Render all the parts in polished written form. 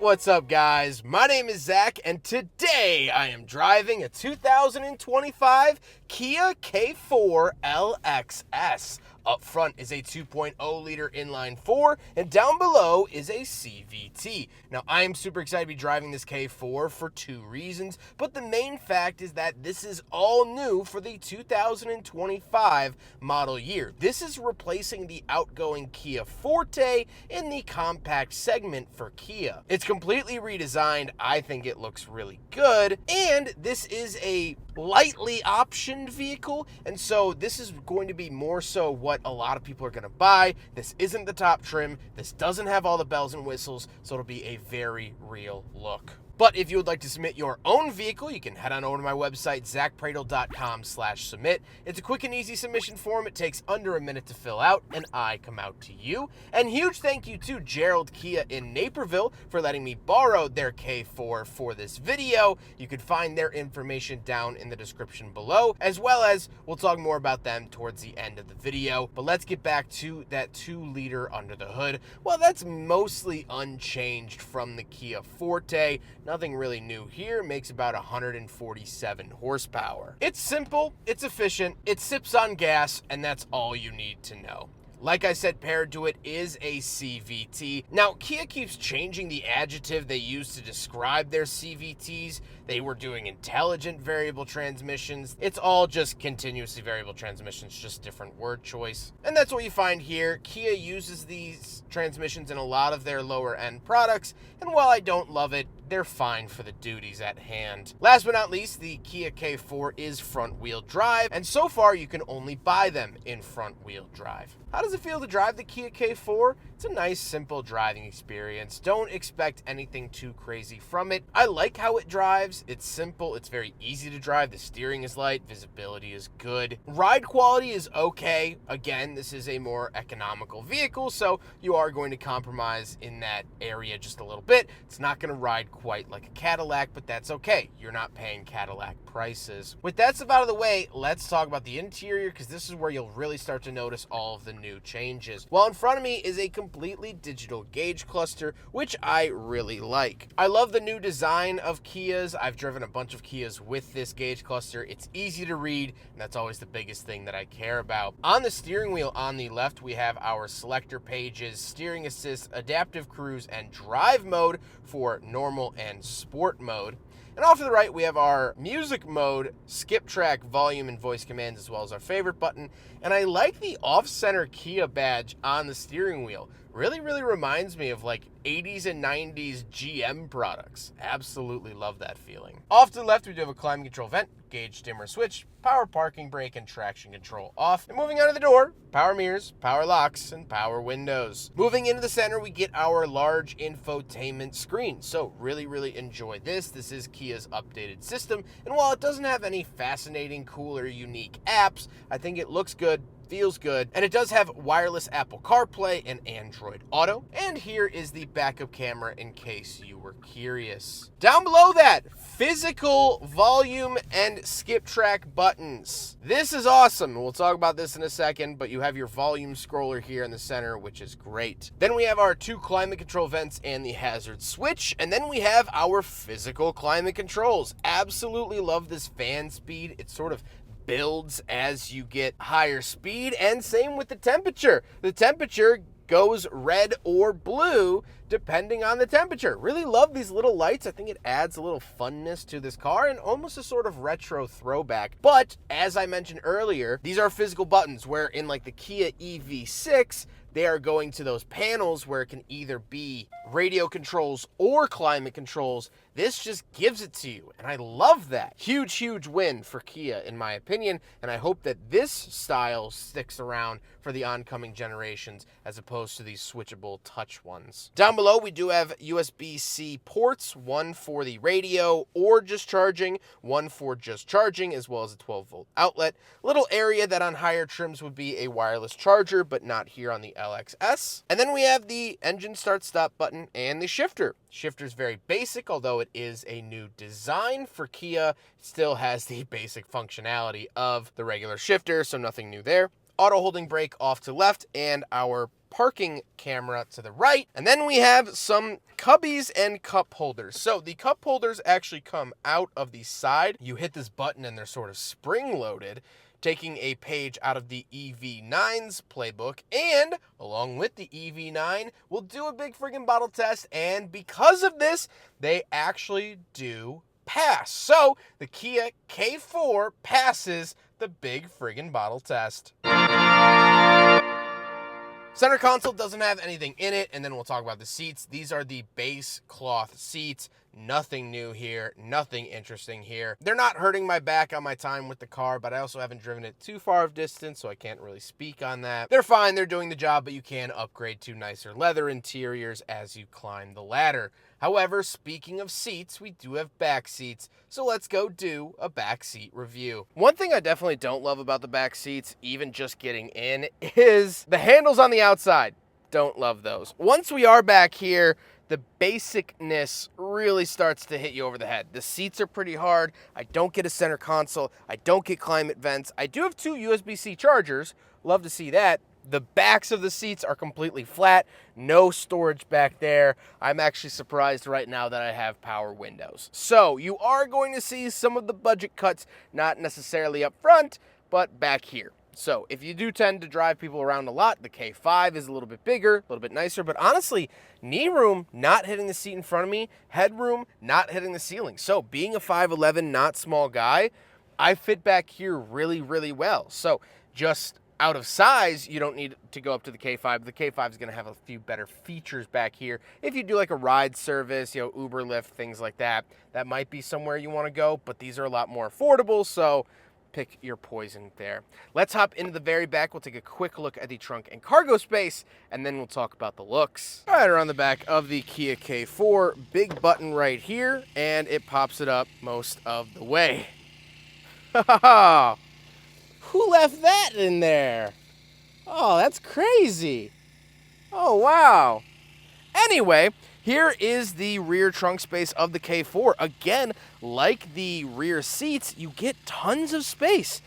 what's up guys? My name is Zack and today I am driving a 2025 Kia K4 LXS. Up front is a 2.0 liter inline 4 and down below is a CVT. Now I am super excited to be driving this K4 for two reasons, but the main fact is that this is all new for the 2025 model year. This is replacing the outgoing Kia Forte in the compact segment for Kia. It's completely redesigned. I think it looks really good, and this is a lightly optioned vehicle, and so this is going to be more so what a lot of people are going to buy. This isn't the top trim. This doesn't have all the bells and whistles, so it'll be a very real look. But if you would like to submit your own vehicle, you can head on over to my website, zackpradel.com/submit. It's a quick and easy submission form. It takes under a minute to fill out, and I come out to you. And huge thank you to Gerald Kia in Naperville for letting me borrow their K4 for this video. You can find their information down in the description below, as well as we'll talk more about them towards the end of the video. But let's get back to that 2 liter under the hood. Well, that's mostly unchanged from the Kia Forte. Nothing really new here. Makes about 147 horsepower. It's simple, it's efficient, it sips on gas, and that's all you need to know. Like I said, paired to it is a CVT. Now, Kia keeps changing the adjective they use to describe their CVTs. They were doing intelligent variable transmissions. It's all just continuously variable transmissions, just different word choice. And that's what you find here. Kia uses these transmissions in a lot of their lower end products, and while I don't love it, they're fine for the duties at hand. Last but not least, the Kia K4 is front-wheel drive, and so far you can only buy them in front-wheel drive. How does it feel to drive the Kia K4? It's a nice, simple driving experience. Don't expect anything too crazy from it. I like how it drives. It's simple. It's very easy to drive. The steering is light. Visibility is good. Ride quality is okay. Again, this is a more economical vehicle, so you are going to compromise in that area just a little bit. It's not going to ride quite like a Cadillac, but that's okay. You're not paying Cadillac prices. With that stuff out of the way, let's talk about the interior, because this is where you'll really start to notice all of the new changes. Well, in front of me is a completely digital gauge cluster, which I really like. I love the new design of Kias. I've driven a bunch of Kias with this gauge cluster. It's easy to read, and that's always the biggest thing that I care about. On the steering wheel on the left, we have our selector pages, steering assist, adaptive cruise, and drive mode for normal and sport mode. And off to the right, we have our music mode, skip track, volume, and voice commands, as well as our favorite button. And I like the off-center Kia badge on the steering wheel. Really reminds me of like 80s and 90s GM products. Absolutely love that feeling. Off to the left, we do have a climate control vent, gauge dimmer switch, power parking brake, and traction control off. And moving out of the door, power mirrors, power locks, and power windows. Moving into the center, we get our large infotainment screen. So really enjoy this. This is Kia's updated system. And while it doesn't have any fascinating, cool, or unique apps, I think it looks good, feels good, and it does have wireless Apple CarPlay and Android Auto. And here is the backup camera in case you were curious. Down below that, physical volume and skip track buttons. This is awesome. We'll talk about this in a second, but you have your volume scroller here in the center, which is great. Then we have our 2 climate control vents and the hazard switch, and then we have our physical climate controls. Absolutely love this fan speed. It's sort of builds as you get higher speed, and same with the temperature. The temperature goes red or blue depending on the temperature. Really love these little lights. I think it adds a little funness to this car and almost a sort of retro throwback. But as I mentioned earlier, these are physical buttons, where in like the Kia EV6, they are going to those panels where it can either be radio controls or climate controls. This just gives it to you, and I love that. Huge win for Kia, in my opinion, and I hope that this style sticks around for the oncoming generations as opposed to these switchable touch ones. Down below, we do have USB-C ports, one for the radio or just charging, one for just charging, as well as a 12-volt outlet. Little area that on higher trims would be a wireless charger, but not here on the LXS. And then we have the engine start-stop button and the shifter. Shifter's very basic, although it is a new design for Kia. It still has the basic functionality of the regular shifter, so nothing new there. auto holding brake off to left, and our parking camera to the right. And then we have some cubbies and cup holders. So the cup holders actually come out of the side. You hit this button and they're sort of spring loaded, taking a page out of the EV9's playbook. And along with the EV9, we'll do a big friggin' bottle test. And because of this, they actually do pass. So the Kia K4 passes the big friggin' bottle test. Center console doesn't have anything in it, and then we'll talk about the seats. These are the base cloth seats. Nothing new here, nothing interesting here. They're not hurting my back on my time with the car, but I also haven't driven it too far of distance, so I can't really speak on that. They're fine, they're doing the job, but you can upgrade to nicer leather interiors as you climb the ladder. However, speaking of seats, we do have back seats, so let's go do a back seat review. One thing I definitely don't love about the back seats, even just getting in, is the handles on the outside. Don't love those. Once we are back here, the basicness really starts to hit you over the head. The seats are pretty hard. I don't get a center console. I don't get climate vents. I do have 2 USB-C chargers. Love to see that. The backs of the seats are completely flat. No storage back there. I'm actually surprised right now that I have power windows. So you are going to see some of the budget cuts, not necessarily up front, but back here. So if you do tend to drive people around a lot, the K5 is a little bit bigger, a little bit nicer, but honestly, knee room not hitting the seat in front of me, headroom not hitting the ceiling. So being a 5'11", not small guy, I fit back here really, really well. So just out of size, you don't need to go up to the K5. The K5 is going to have a few better features back here. If you do like a ride service, you know, Uber, Lyft, things like that, that might be somewhere you want to go, but these are a lot more affordable, so pick your poison there. Let's hop into the very back. We'll take a quick look at the trunk and cargo space, and then we'll talk about the looks. All right, around the back of the Kia K4, big button right here, and it pops it up most of the way. Who left that in there? Oh, that's crazy. Oh, wow. Anyway, here is the rear trunk space of the K4. Again, like the rear seats, you get tons of space.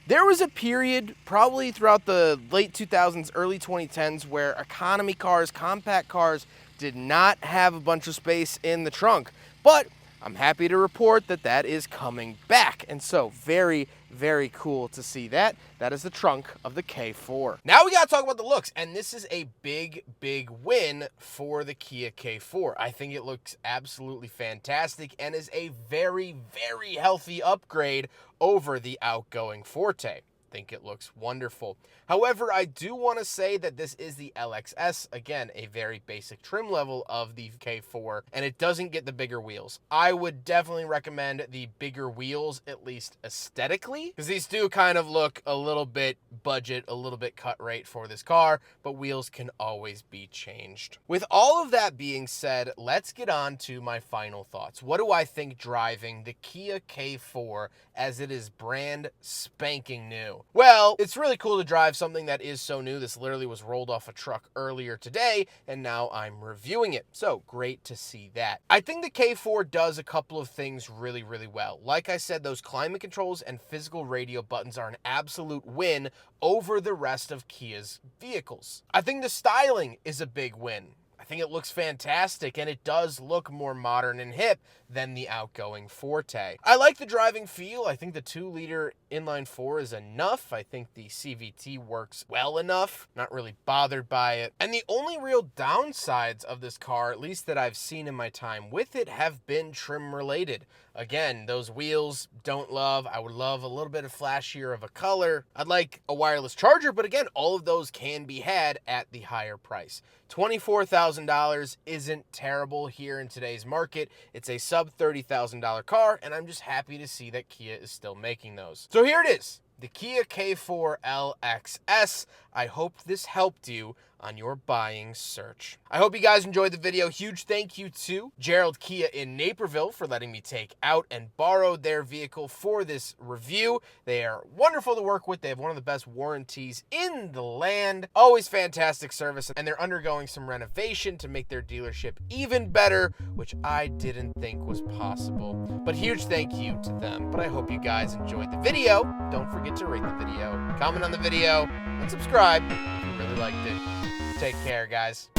There was a period, probably throughout the late 2000s, early 2010s, where economy cars, compact cars, did not have a bunch of space in the trunk. But I'm happy to report that that is coming back. And so very, very cool to see that. That is the trunk of the K4. Now we gotta talk about the looks, and this is a big, big win for the Kia K4. I think it looks absolutely fantastic and is a very, very healthy upgrade over the outgoing Forte. I think it looks wonderful. However, I do want to say that this is the LXS, again, a very basic trim level of the K4, and it doesn't get the bigger wheels. I would definitely recommend the bigger wheels, at least aesthetically, because these do kind of look a little bit budget, a little bit cut rate for this car, but wheels can always be changed. With all of that being said, let's get on to my final thoughts. What do I think driving the Kia K4 as it is brand spanking new? Well, it's really cool to drive something that is so new. This literally was rolled off a truck earlier today, and now I'm reviewing it. So great to see that. I think the K4 does a couple of things really, really well. Like I said, those climate controls and physical radio buttons are an absolute win over the rest of Kia's vehicles. I think the styling is a big win. I think it looks fantastic, and it does look more modern and hip than the outgoing Forte. I like the driving feel. I think the 2-liter inline-4 is enough. I think the CVT works well enough. Not really bothered by it. And the only real downsides of this car, at least that I've seen in my time with it, have been trim-related. Again, those wheels, don't love. I would love a little bit of flashier of a color. I'd like a wireless charger, but again, all of those can be had at the higher price. $24,000 isn't terrible here in today's market. It's a sub $30,000 car, and I'm just happy to see that Kia is still making those. So here it is, the Kia K4 LXS. I hope this helped you on your buying search. I hope you guys enjoyed the video. Huge thank you to Gerald Kia in Naperville for letting me take out and borrow their vehicle for this review. They are wonderful to work with. They have one of the best warranties in the land. Always fantastic service, and they're undergoing some renovation to make their dealership even better, which I didn't think was possible. But huge thank you to them. But I hope you guys enjoyed the video. Don't forget forget to rate the video, comment on the video, and subscribe if you really liked it. Take care, guys.